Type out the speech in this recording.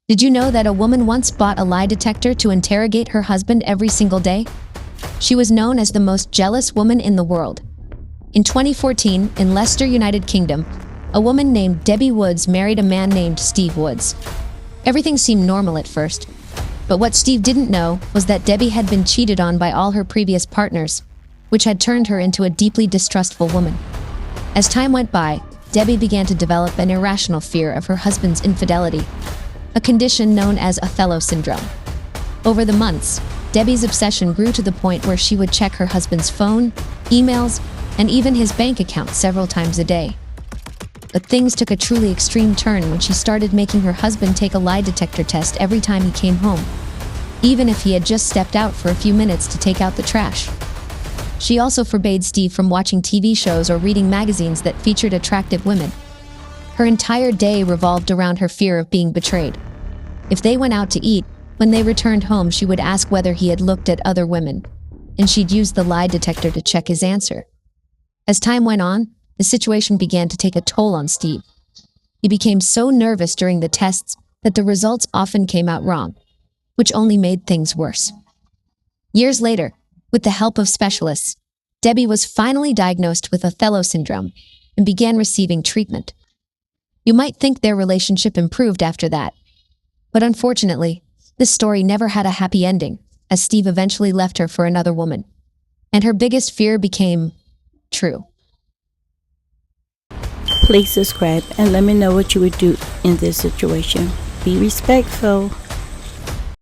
Did you know that a woman once bought a lie detector to interrogate her husband every single day? She was known as the most jealous woman in the world. In 2014, in Leicester, United Kingdom, a woman named Debbie Woods married a man named Steve Woods. Everything seemed normal at first, but what Steve didn't know was that Debbie had been cheated on by all her previous partners, which had turned her into a deeply distrustful woman. As time went by, Debbie began to develop an irrational fear of her husband's infidelity, a condition known as Othello syndrome. Over the months, Debbie's obsession grew to the point where she would check her husband's phone, emails, and even his bank account several times a day. But things took a truly extreme turn when she started making her husband take a lie detector test every time he came home, even if he had just stepped out for a few minutes to take out the trash. She also forbade Steve from watching TV shows or reading magazines that featured attractive women. Her entire day revolved around her fear of being betrayed. If they went out to eat, when they returned home, she would ask whether he had looked at other women, and she'd use the lie detector to check his answer. As time went on, the situation began to take a toll on Steve. He became so nervous during the tests that the results often came out wrong, which only made things worse. Years later, with the help of specialists, Debbie was finally diagnosed with Othello syndrome and began receiving treatment. You might think their relationship improved after that, but unfortunately, this story never had a happy ending, as Steve eventually left her for another woman, and her biggest fear became true. Please subscribe and let me know what you would do in this situation. Be respectful.